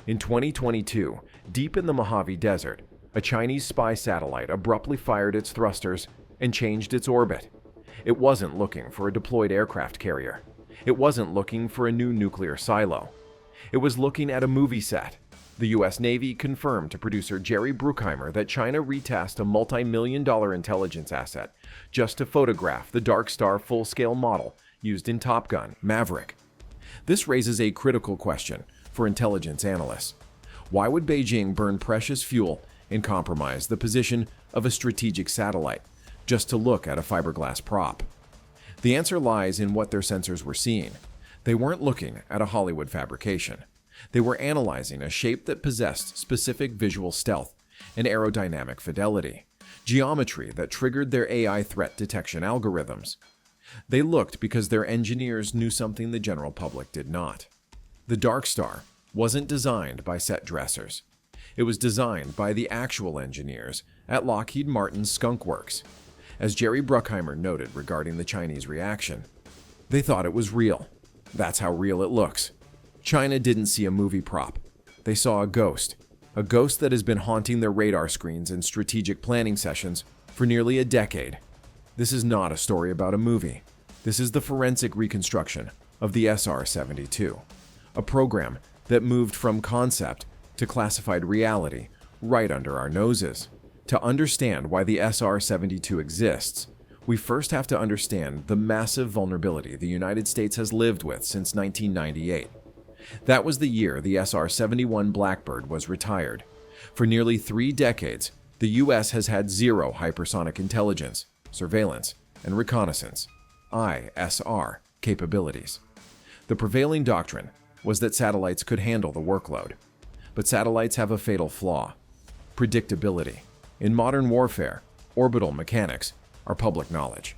In 2022, deep in the Mojave Desert, a Chinese spy satellite abruptly fired its thrusters and changed its orbit. It wasn't looking for a deployed aircraft carrier. It wasn't looking for a new nuclear silo. It was looking at a movie set. The U.S. Navy confirmed to producer Jerry Bruckheimer that China retasked a multi-million-dollar intelligence asset just to photograph the Darkstar full-scale model used in Top Gun: Maverick. This raises a critical question for intelligence analysts. Why would Beijing burn precious fuel and compromise the position of a strategic satellite just to look at a fiberglass prop? The answer lies in what their sensors were seeing. They weren't looking at a Hollywood fabrication. They were analyzing a shape that possessed specific visual stealth and aerodynamic fidelity, geometry that triggered their AI threat detection algorithms. They looked because their engineers knew something the general public did not. The Darkstar wasn't designed by set dressers. It was designed by the actual engineers at Lockheed Martin's Skunk Works. As Jerry Bruckheimer noted regarding the Chinese reaction, they thought it was real. That's how real it looks. China didn't see a movie prop. They saw a ghost that has been haunting their radar screens and strategic planning sessions for nearly a decade. This is not a story about a movie. This is the forensic reconstruction of the SR-72, a program that moved from concept to classified reality right under our noses. To understand why the SR-72 exists, we first have to understand the massive vulnerability the United States has lived with since 1998. That was the year the SR-71 Blackbird was retired. For nearly 3 decades, the U.S. has had zero hypersonic intelligence, surveillance, and reconnaissance (ISR) capabilities. The prevailing doctrine was that satellites could handle the workload. But satellites have a fatal flaw: predictability. In modern warfare, orbital mechanics are public knowledge.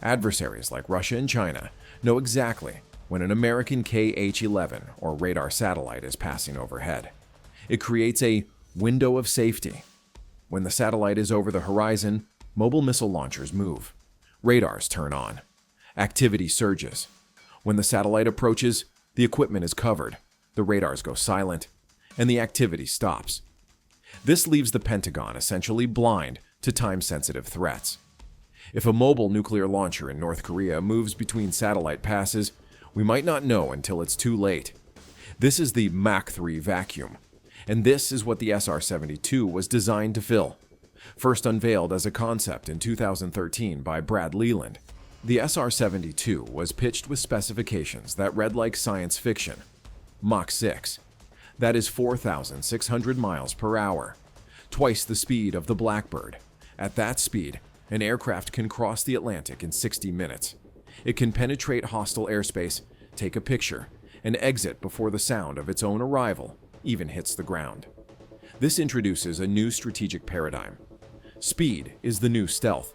Adversaries like Russia and China know exactly when an American KH-11 or radar satellite is passing overhead. It creates a window of safety. When the satellite is over the horizon, mobile missile launchers move. Radars turn on. Activity surges. When the satellite approaches, the equipment is covered, the radars go silent, and the activity stops. This leaves the Pentagon essentially blind to time-sensitive threats. If a mobile nuclear launcher in North Korea moves between satellite passes, we might not know until it's too late. This is the Mach 3 vacuum, and this is what the SR-72 was designed to fill. First unveiled as a concept in 2013 by Brad Leland, the SR-72 was pitched with specifications that read like science fiction. Mach 6. That is 4,600 miles per hour, twice the speed of the Blackbird. At that speed, an aircraft can cross the Atlantic in 60 minutes. It can penetrate hostile airspace, take a picture, and exit before the sound of its own arrival even hits the ground. This introduces a new strategic paradigm. Speed is the new stealth.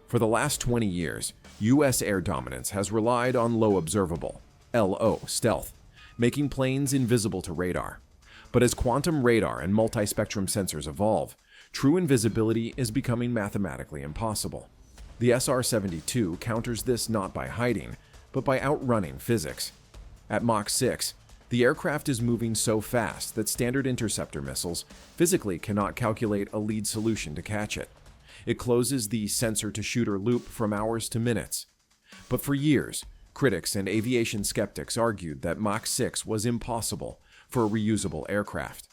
For the last 20 years, U.S. air dominance has relied on low observable, LO, stealth, making planes invisible to radar. But as quantum radar and multispectrum sensors evolve, true invisibility is becoming mathematically impossible. The SR-72 counters this not by hiding, but by outrunning physics. At Mach 6, the aircraft is moving so fast that standard interceptor missiles physically cannot calculate a lead solution to catch it. It closes the sensor-to-shooter loop from hours to minutes. But for years, critics and aviation skeptics argued that Mach 6 was impossible for a reusable aircraft.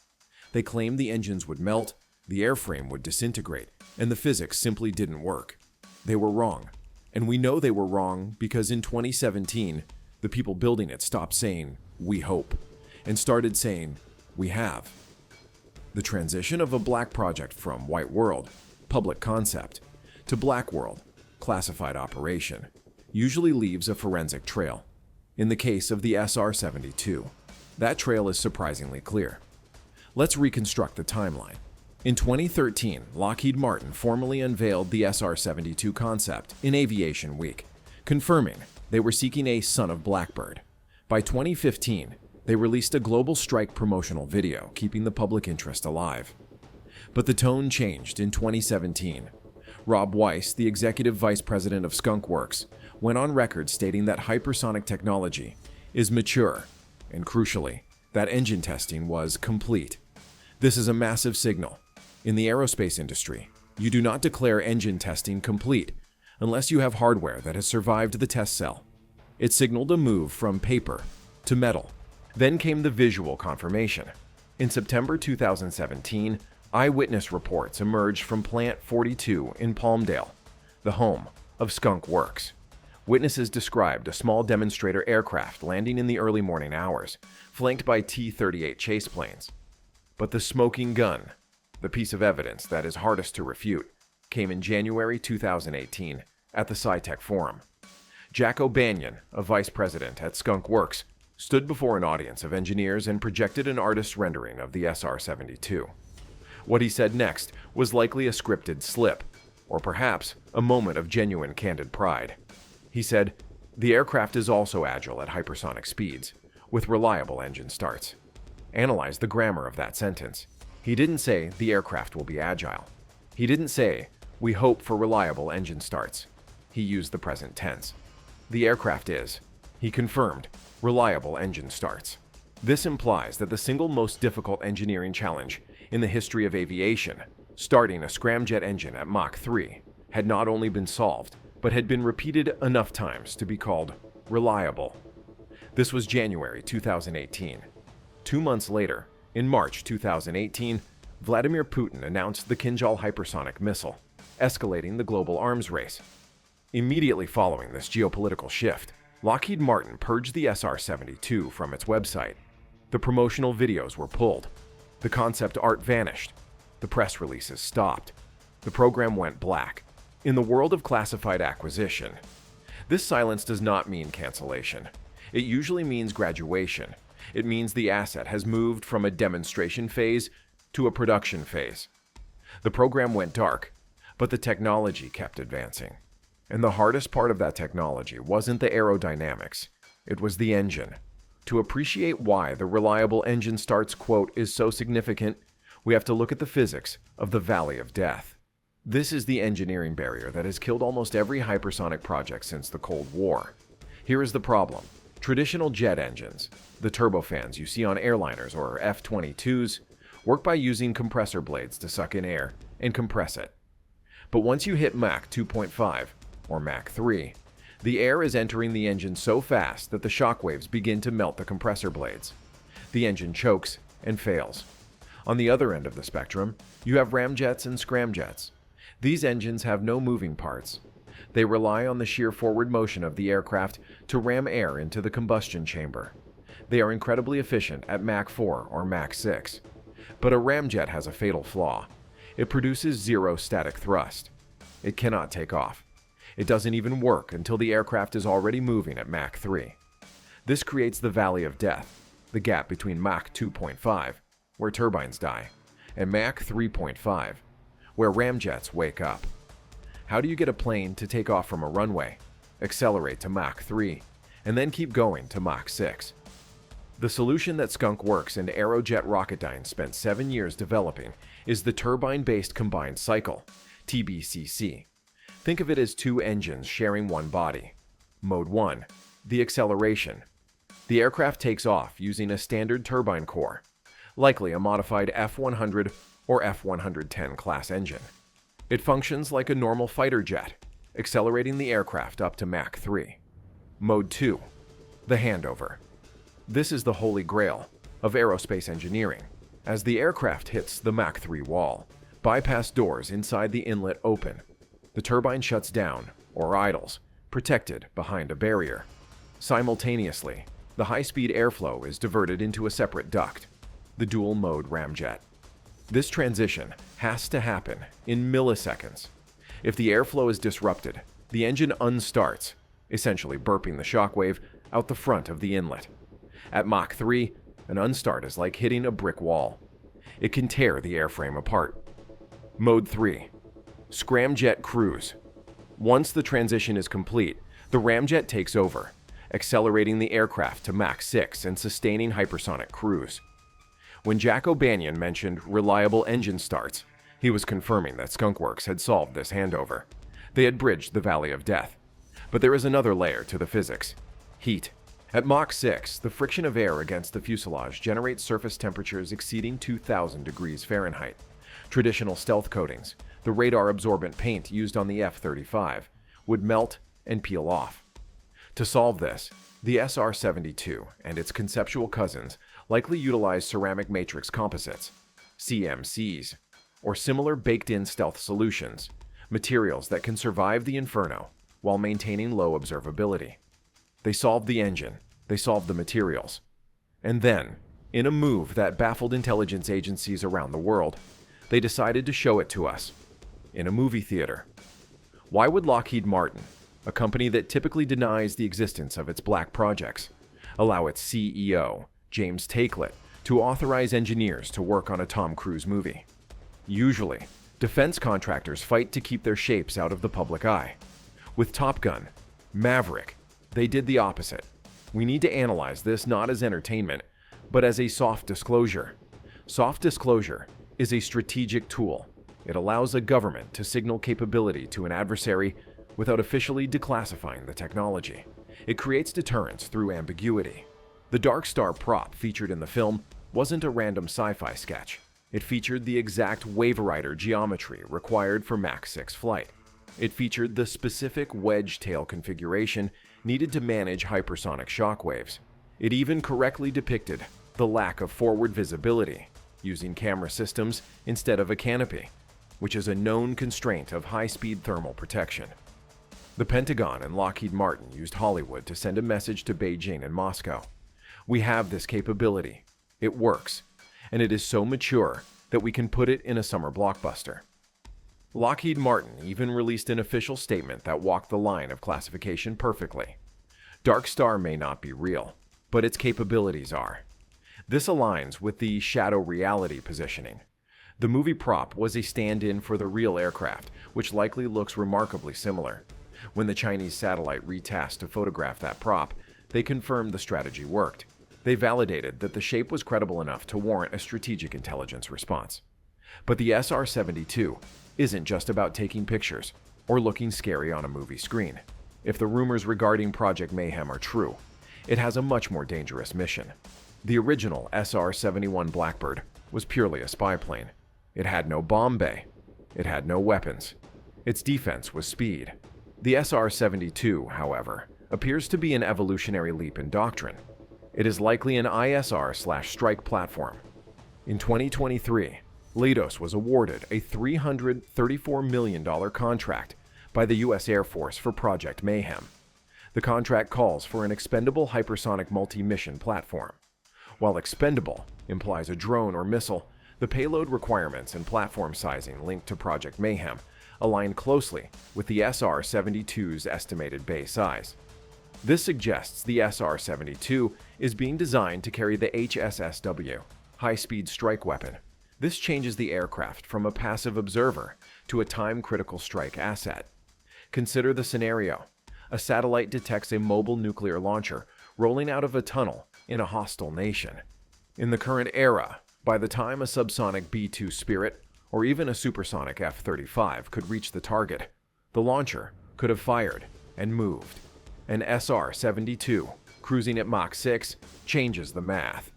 They claimed the engines would melt, the airframe would disintegrate, and the physics simply didn't work. They were wrong. And we know they were wrong because in 2017, the people building it stopped saying, "We hope," and started saying, "We have." The transition of a black project from white world, public concept, to black world, classified operation, usually leaves a forensic trail. In the case of the SR-72, that trail is surprisingly clear. Let's reconstruct the timeline. In 2013, Lockheed Martin formally unveiled the SR-72 concept in Aviation Week, confirming they were seeking a son of Blackbird. By 2015, they released a global strike promotional video, keeping the public interest alive. But the tone changed in 2017. Rob Weiss, the executive vice president of Skunk Works, went on record stating that hypersonic technology is mature and, crucially, that engine testing was complete. This is a massive signal. In the aerospace industry, you do not declare engine testing complete unless you have hardware that has survived the test cell. It signaled a move from paper to metal. Then came the visual confirmation. In September 2017, eyewitness reports emerged from Plant 42 in Palmdale, the home of Skunk Works. Witnesses described a small demonstrator aircraft landing in the early morning hours, flanked by T-38 chase planes. But the smoking gun, the piece of evidence that is hardest to refute, came in January 2018 at the SciTech Forum. Jack O'Banion, a vice president at Skunk Works, stood before an audience of engineers and projected an artist's rendering of the SR-72. What he said next was likely a scripted slip, or perhaps a moment of genuine candid pride. He said, "The aircraft is also agile at hypersonic speeds, with reliable engine starts." Analyze the grammar of that sentence. He didn't say the aircraft will be agile. He didn't say, "We hope for reliable engine starts." He used the present tense. The aircraft is, he confirmed, reliable engine starts. This implies that the single most difficult engineering challenge in the history of aviation, starting a scramjet engine at Mach 3, had not only been solved, but had been repeated enough times to be called reliable. This was January 2018. 2 months later, in March 2018, Vladimir Putin announced the Kinzhal hypersonic missile, escalating the global arms race. Immediately following this geopolitical shift, Lockheed Martin purged the SR-72 from its website. The promotional videos were pulled. The concept art vanished. The press releases stopped. The program went black. In the world of classified acquisition, this silence does not mean cancellation. It usually means graduation. It means the asset has moved from a demonstration phase to a production phase. The program went dark, but the technology kept advancing. And the hardest part of that technology wasn't the aerodynamics, it was the engine. To appreciate why the reliable engine starts quote is so significant, we have to look at the physics of the Valley of Death. This is the engineering barrier that has killed almost every hypersonic project since the Cold War. Here is the problem. Traditional jet engines, the turbofans you see on airliners or F-22s, work by using compressor blades to suck in air and compress it. But once you hit Mach 2.5, or Mach 3, the air is entering the engine so fast that the shock waves begin to melt the compressor blades. The engine chokes and fails. On the other end of the spectrum, you have ramjets and scramjets. These engines have no moving parts. They rely on the sheer forward motion of the aircraft to ram air into the combustion chamber. They are incredibly efficient at Mach 4 or Mach 6. But a ramjet has a fatal flaw. It produces zero static thrust. It cannot take off. It doesn't even work until the aircraft is already moving at Mach 3. This creates the Valley of Death, the gap between Mach 2.5, where turbines die, and Mach 3.5, where ramjets wake up. How do you get a plane to take off from a runway, accelerate to Mach 3, and then keep going to Mach 6? The solution that Skunk Works and Aerojet Rocketdyne spent 7 years developing is the turbine-based combined cycle, TBCC. Think of it as two engines sharing one body. Mode 1, the acceleration. The aircraft takes off using a standard turbine core, likely a modified F-100 or F-110 class engine. It functions like a normal fighter jet, accelerating the aircraft up to Mach 3. Mode 2, the handover. This is the holy grail of aerospace engineering. As the aircraft hits the Mach 3 wall, bypass doors inside the inlet open. The turbine shuts down, or idles, protected behind a barrier. Simultaneously, the high-speed airflow is diverted into a separate duct, the dual-mode ramjet. This transition has to happen in milliseconds. If the airflow is disrupted, the engine unstarts, essentially burping the shockwave out the front of the inlet. At Mach 3, an unstart is like hitting a brick wall. It can tear the airframe apart. Mode 3. Scramjet cruise. Once the transition is complete, the ramjet takes over, accelerating the aircraft to Mach 6 and sustaining hypersonic cruise. When Jack O'Banion mentioned reliable engine starts, he was confirming that Skunk Works had solved this handover. They had bridged the Valley of Death. But there is another layer to the physics: heat. At Mach 6, the friction of air against the fuselage generates surface temperatures exceeding 2,000 degrees Fahrenheit. Traditional stealth coatings, the radar-absorbent paint used on the F-35, would melt and peel off. To solve this, the SR-72 and its conceptual cousins likely utilized ceramic matrix composites, CMCs, or similar baked-in stealth solutions, materials that can survive the inferno while maintaining low observability. They solved the engine, they solved the materials. And then, in a move that baffled intelligence agencies around the world, they decided to show it to us, in a movie theater. Why would Lockheed Martin, a company that typically denies the existence of its black projects, allow its CEO, James Takelet, to authorize engineers to work on a Tom Cruise movie? Usually, defense contractors fight to keep their shapes out of the public eye. With Top Gun, Maverick, they did the opposite. We need to analyze this not as entertainment, but as a soft disclosure. Soft disclosure is a strategic tool. It allows a government to signal capability to an adversary without officially declassifying the technology. It creates deterrence through ambiguity. The Darkstar prop featured in the film wasn't a random sci-fi sketch. It featured the exact waverider geometry required for Mach 6 flight. It featured the specific wedge tail configuration needed to manage hypersonic shockwaves. It even correctly depicted the lack of forward visibility, using camera systems instead of a canopy, which is a known constraint of high-speed thermal protection. The Pentagon and Lockheed Martin used Hollywood to send a message to Beijing and Moscow. We have this capability. It works, and it is so mature that we can put it in a summer blockbuster. Lockheed Martin even released an official statement that walked the line of classification perfectly. Darkstar may not be real, but its capabilities are. This aligns with the shadow reality positioning. The movie prop was a stand-in for the real aircraft, which likely looks remarkably similar. When the Chinese satellite retasked to photograph that prop, they confirmed the strategy worked. They validated that the shape was credible enough to warrant a strategic intelligence response. But the SR-72 isn't just about taking pictures or looking scary on a movie screen. If the rumors regarding Project Mayhem are true, it has a much more dangerous mission. The original SR-71 Blackbird was purely a spy plane. It had no bomb bay. It had no weapons. Its defense was speed. The SR-72, however, appears to be an evolutionary leap in doctrine. It is likely an ISR/strike platform. In 2023, Leidos was awarded a $334 million contract by the U.S. Air Force for Project Mayhem. The contract calls for an expendable hypersonic multi-mission platform. While expendable implies a drone or missile, the payload requirements and platform sizing linked to Project Mayhem align closely with the SR-72's estimated bay size. This suggests the SR-72 is being designed to carry the HSSW, high-speed strike weapon. This changes the aircraft from a passive observer to a time-critical strike asset. Consider the scenario. A satellite detects a mobile nuclear launcher rolling out of a tunnel in a hostile nation. In the current era, by the time a subsonic B-2 Spirit or even a supersonic F-35 could reach the target, the launcher could have fired and moved. An SR-72, cruising at Mach 6, changes the math.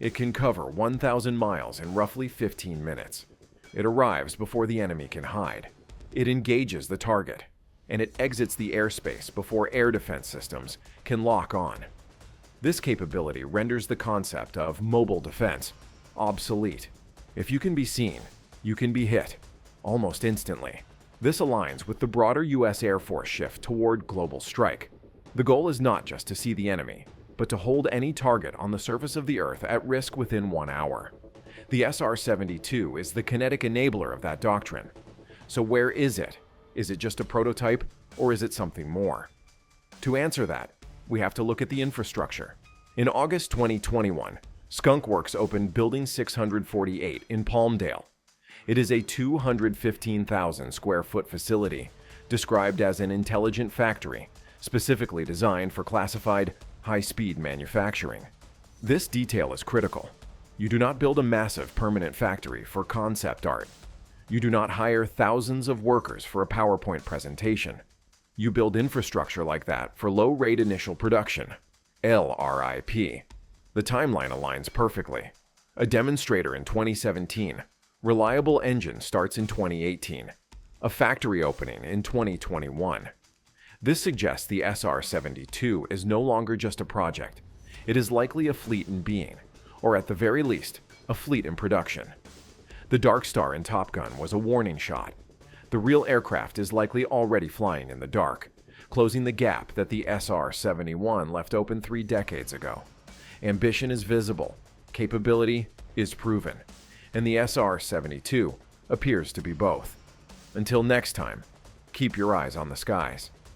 It can cover 1,000 miles in roughly 15 minutes. It arrives before the enemy can hide. It engages the target, and it exits the airspace before air defense systems can lock on. This capability renders the concept of mobile defense obsolete. If you can be seen, you can be hit, almost instantly. This aligns with the broader U.S. Air Force shift toward global strike. The goal is not just to see the enemy, but to hold any target on the surface of the Earth at risk within 1 hour. The SR-72 is the kinetic enabler of that doctrine. So where is it? Is it just a prototype, or is it something more? To answer that, we have to look at the infrastructure. In August 2021, Skunk Works opened Building 648 in Palmdale. It is a 215,000 square foot facility, described as an intelligent factory, specifically designed for classified, high-speed manufacturing. This detail is critical. You do not build a massive permanent factory for concept art. You do not hire thousands of workers for a PowerPoint presentation. You build infrastructure like that for low-rate initial production. LRIP. The timeline aligns perfectly. A demonstrator in 2017. Reliable engine starts in 2018. A factory opening in 2021. This suggests the SR-72 is no longer just a project. It is likely a fleet in being, or at the very least, a fleet in production. The Darkstar in Top Gun was a warning shot. The real aircraft is likely already flying in the dark, closing the gap that the SR-71 left open 3 decades ago. Ambition is visible, capability is proven, and the SR-72 appears to be both. Until next time, keep your eyes on the skies.